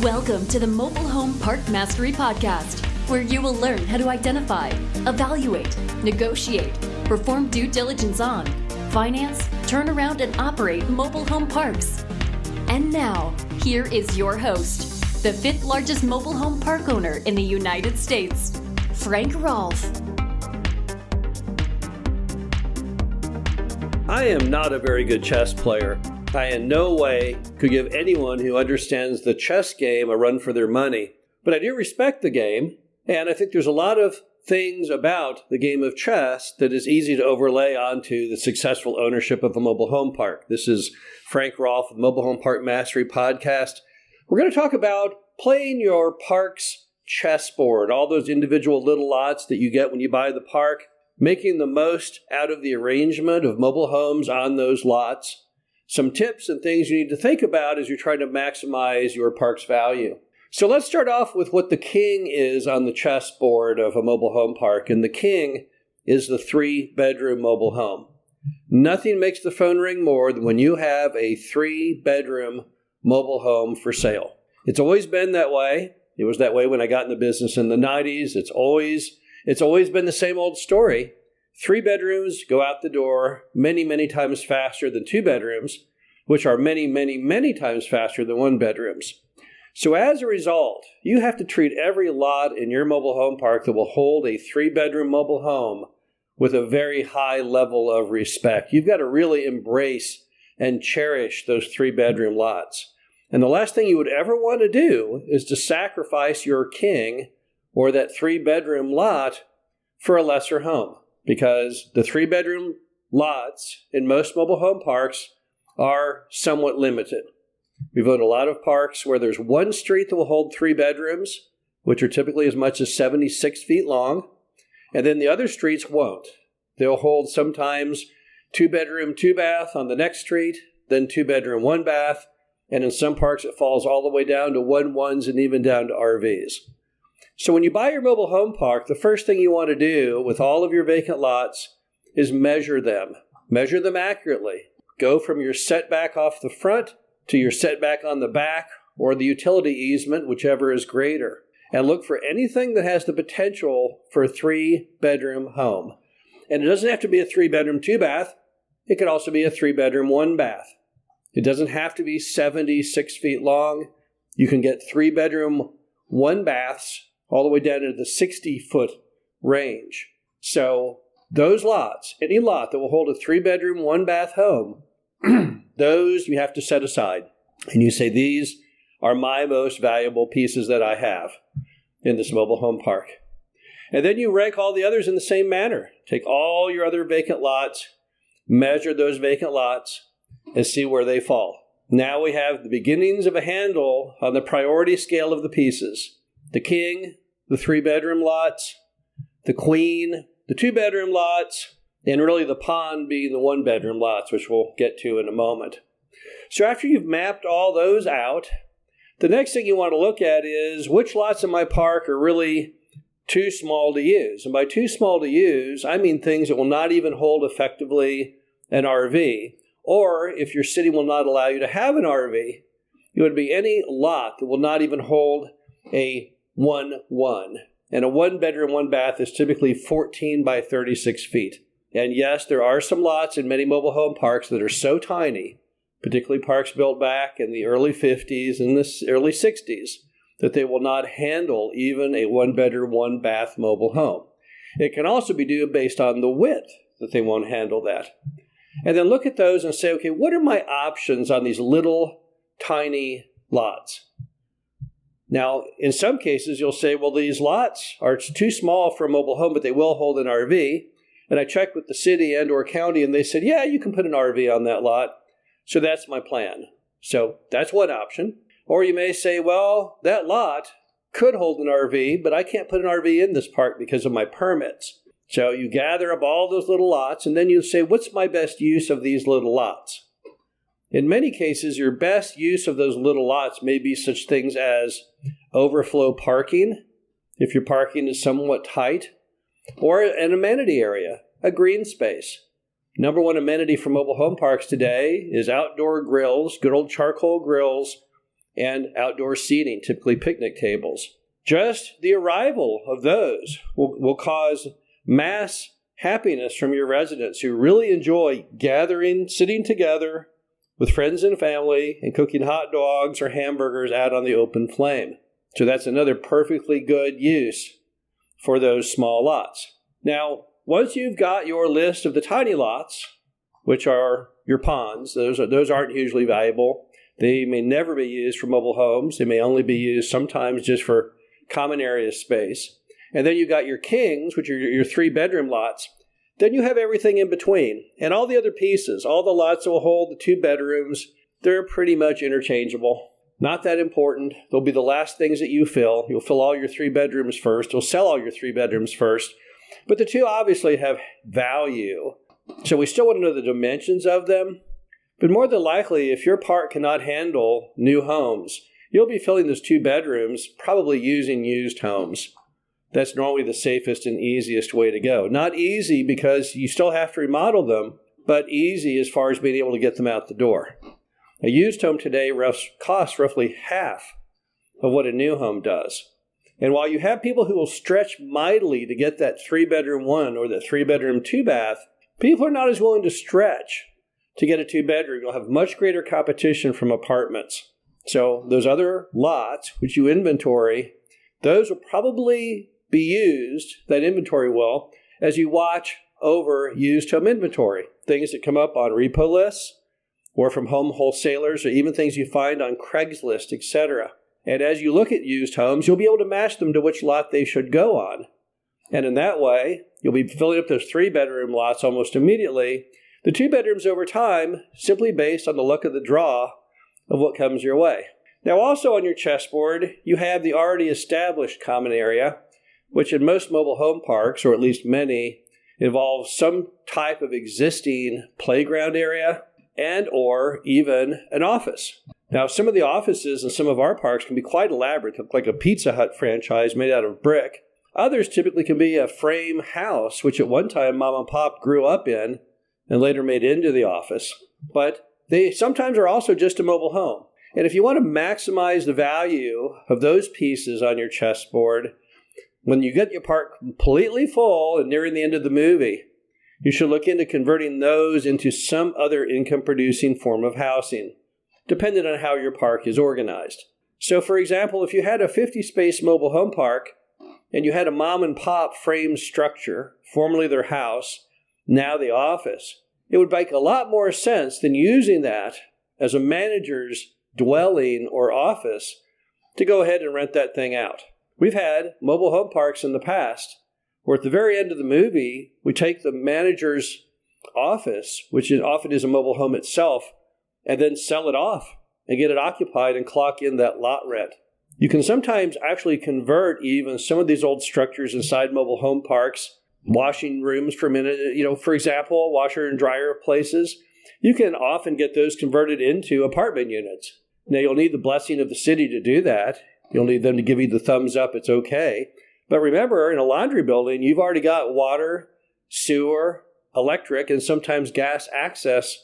Welcome to the Mobile Home Park Mastery Podcast, where you will learn how to identify, evaluate, negotiate, perform due diligence on, finance, turn around, and operate mobile home parks. And now, here is your host, the fifth largest mobile home park owner in the United States, Frank Rolfe. I am not a very good chess player. I in no way could give anyone who understands the chess game a run for their money. But I do respect the game, and I think there's a lot of things about the game of chess that is easy to overlay onto the successful ownership of a mobile home park. This is Frank Rolfe with Mobile Home Park Mastery Podcast. We're going to talk about playing your park's chessboard, all those individual little lots that you get when you buy the park, making the most out of the arrangement of mobile homes on those lots. Some tips and things you need to think about as you're trying to maximize your park's value. So let's start off with what the king is on the chessboard of a mobile home park. And the king is the 3-bedroom mobile home. Nothing makes the phone ring more than when you have a 3-bedroom mobile home for sale. It's always been that way. It was that way when I got in the business in the 90s. It's always been the same old story. 3 bedrooms go out the door many, many times faster than 2 bedrooms, which are many, many, many times faster than 1 bedrooms. So as a result, you have to treat every lot in your mobile home park that will hold a 3-bedroom mobile home with a very high level of respect. You've got to really embrace and cherish those 3-bedroom lots. And the last thing you would ever want to do is to sacrifice your king or that 3-bedroom lot for a lesser home. Because the 3-bedroom lots in most mobile home parks are somewhat limited. We've owned a lot of parks where there's one street that will hold 3 bedrooms, which are typically as much as 76 feet long, and then the other streets won't. They'll hold sometimes 2-bedroom, 2-bath on the next street, then 2-bedroom, 1-bath, and in some parks it falls all the way down to 1-1s and even down to RVs. So when you buy your mobile home park, the first thing you want to do with all of your vacant lots is measure them. Measure them accurately. Go from your setback off the front to your setback on the back or the utility easement, whichever is greater. And look for anything that has the potential for a 3-bedroom home. And it doesn't have to be a 3-bedroom, 2-bath. It could also be a 3-bedroom, 1-bath. It doesn't have to be 76 feet long. You can get 3-bedroom, 1-baths all the way down into the 60-foot range. So those lots, any lot that will hold a 3-bedroom, 1-bath home, those you have to set aside. And you say, these are my most valuable pieces that I have in this mobile home park. And then you rank all the others in the same manner. Take all your other vacant lots, measure those vacant lots, and see where they fall. Now we have the beginnings of a handle on the priority scale of the pieces. The king, the 3-bedroom lots, the queen, the 2-bedroom lots, and really the pawn being the 1-bedroom lots, which we'll get to in a moment. So after you've mapped all those out, the next thing you want to look at is which lots in my park are really too small to use. And by too small to use, I mean things that will not even hold effectively an RV. Or if your city will not allow you to have an RV, it would be any lot that will not even hold a 1-1. And a 1-bedroom, 1-bath is typically 14 by 36 feet. And yes, there are some lots in many mobile home parks that are so tiny, particularly parks built back in the early 50s and the early 60s, that they will not handle even a 1-bedroom, 1-bath mobile home. It can also be due based on the width that they won't handle that. And then look at those and say, okay, what are my options on these little tiny lots? Now, in some cases, you'll say, well, these lots are too small for a mobile home, but they will hold an RV. And I checked with the city and or county, and they said, yeah, you can put an RV on that lot. So that's my plan. So that's one option. Or you may say, well, that lot could hold an RV, but I can't put an RV in this park because of my permits. So you gather up all those little lots, and then you say, what's my best use of these little lots? In many cases, your best use of those little lots may be such things as overflow parking, if your parking is somewhat tight, or an amenity area, a green space. Number one amenity for mobile home parks today is outdoor grills, good old charcoal grills, and outdoor seating, typically picnic tables. Just the arrival of those will cause mass happiness from your residents who really enjoy gathering, sitting together with friends and family, and cooking hot dogs or hamburgers out on the open flame. So that's another perfectly good use for those small lots. Now, once you've got your list of the tiny lots, which are your ponds, those aren't hugely valuable. They may never be used for mobile homes. They may only be used sometimes just for common area space. And then you've got your kings, which are your 3-bedroom lots. Then you have everything in between. And all the other pieces, all the lots that will hold the 2 bedrooms, they're pretty much interchangeable. Not that important. They'll be the last things that you fill. You'll fill all your 3 bedrooms first. You'll sell all your 3 bedrooms first. But the 2 obviously have value. So we still want to know the dimensions of them. But more than likely, if your park cannot handle new homes, you'll be filling those 2 bedrooms probably using used homes. That's normally the safest and easiest way to go. Not easy because you still have to remodel them, but easy as far as being able to get them out the door. A used home today costs roughly half of what a new home does. And while you have people who will stretch mightily to get that 3-bedroom 1 or that 3-bedroom 2-bath, people are not as willing to stretch to get a 2-bedroom. You'll have much greater competition from apartments. So those other lots, which you inventory, those will probably be used, that inventory will, as you watch over used home inventory. Things that come up on repo lists or from home wholesalers or even things you find on Craigslist, etc. And as you look at used homes, you'll be able to match them to which lot they should go on. And in that way, you'll be filling up those 3-bedroom lots almost immediately. The 2 bedrooms over time, simply based on the luck of the draw of what comes your way. Now also on your chessboard, you have the already established common area, which in most mobile home parks, or at least many, involves some type of existing playground area and or even an office. Now, some of the offices in some of our parks can be quite elaborate, like a Pizza Hut franchise made out of brick. Others typically can be a frame house, which at one time Mom and Pop grew up in and later made into the office. But they sometimes are also just a mobile home. And if you want to maximize the value of those pieces on your chessboard, when you get your park completely full and nearing the end of the movie, you should look into converting those into some other income-producing form of housing, depending on how your park is organized. So, for example, if you had a 50-space mobile home park and you had a mom-and-pop frame structure, formerly their house, now the office, it would make a lot more sense than using that as a manager's dwelling or office to go ahead and rent that thing out. We've had mobile home parks in the past where at the very end of the movie, we take the manager's office, which often is a mobile home itself, and then sell it off and get it occupied and clock in that lot rent. You can sometimes actually convert even some of these old structures inside mobile home parks, washing rooms for a minute, for example, washer and dryer places. You can often get those converted into apartment units. Now, you'll need the blessing of the city to do that. You'll need them to give you the thumbs up, it's okay. But remember, in a laundry building, you've already got water, sewer, electric, and sometimes gas access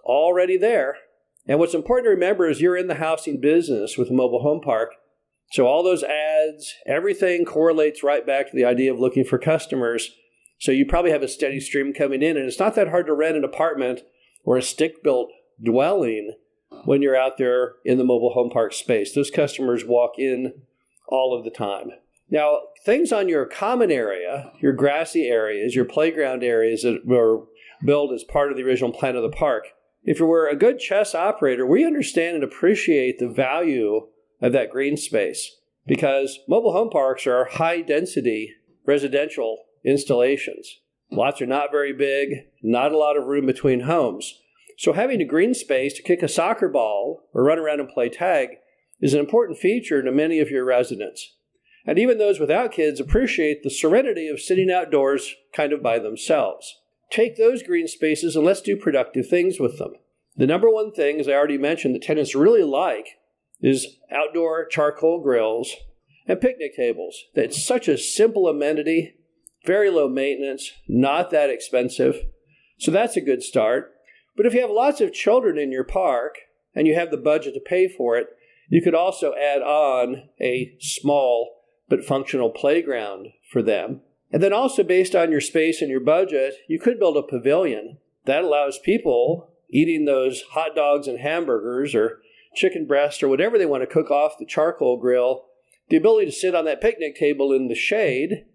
already there. And what's important to remember is you're in the housing business with a mobile home park. So all those ads, everything correlates right back to the idea of looking for customers. So you probably have a steady stream coming in, and it's not that hard to rent an apartment or a stick-built dwelling when you're out there in the mobile home park space. Those customers walk in all of the time. Now, things on your common area, your grassy areas, your playground areas that were built as part of the original plan of the park, if you were a good chess operator, we understand and appreciate the value of that green space because mobile home parks are high-density residential installations. Lots are not very big, not a lot of room between homes. So having a green space to kick a soccer ball or run around and play tag is an important feature to many of your residents. And even those without kids appreciate the serenity of sitting outdoors kind of by themselves. Take those green spaces and let's do productive things with them. The number one thing, as I already mentioned, that tenants really like is outdoor charcoal grills and picnic tables. It's such a simple amenity, very low maintenance, not that expensive. So that's a good start. But if you have lots of children in your park and you have the budget to pay for it, You could also add on a small but functional playground for them. And then also based on your space and your budget, you could build a pavilion that allows people eating those hot dogs and hamburgers or chicken breast or whatever they want to cook off the charcoal grill, the ability to sit on that picnic table in the shade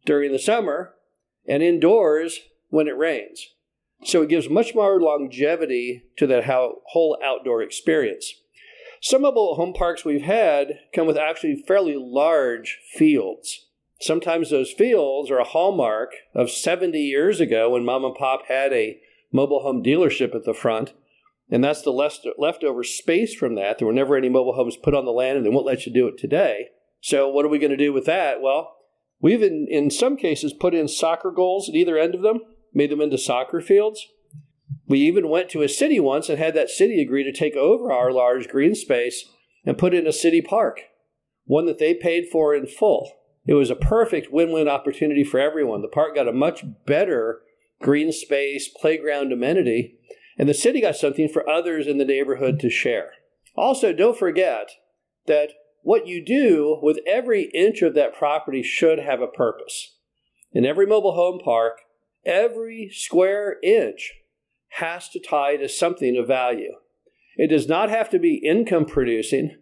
during the summer and indoors when it rains. So it gives much more longevity to that whole outdoor experience. Some mobile home parks we've had come with actually fairly large fields. Sometimes those fields are a hallmark of 70 years ago when mom and pop had a mobile home dealership at the front. And that's the leftover space from that. There were never any mobile homes put on the land, and they won't let you do it today. So what are we going to do with that? Well, we've in some cases put in soccer goals at either end of them, made them into soccer fields. We even went to a city once and had that city agree to take over our large green space and put in a city park, one that they paid for in full. It was a perfect win-win opportunity for everyone. The park got a much better green space, playground amenity, and the city got something for others in the neighborhood to share. Also, don't forget that what you do with every inch of that property should have a purpose. In every mobile home park, every square inch has to tie to something of value. It does not have to be income producing,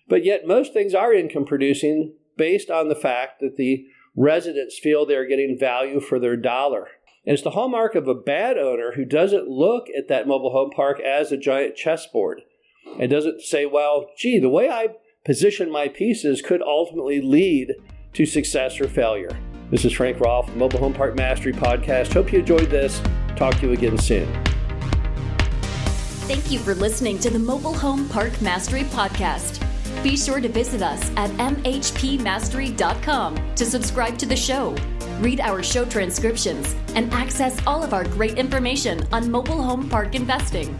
but yet most things are income producing based on the fact that the residents feel they're getting value for their dollar. And it's the hallmark of a bad owner who doesn't look at that mobile home park as a giant chessboard and doesn't say, well, gee, the way I position my pieces could ultimately lead to success or failure. This is Frank Rolfe, Mobile Home Park Mastery Podcast. Hope you enjoyed this. Talk to you again soon. Thank you for listening to the Mobile Home Park Mastery Podcast. Be sure to visit us at mhpmastery.com to subscribe to the show, read our show transcriptions, and access all of our great information on mobile home park investing.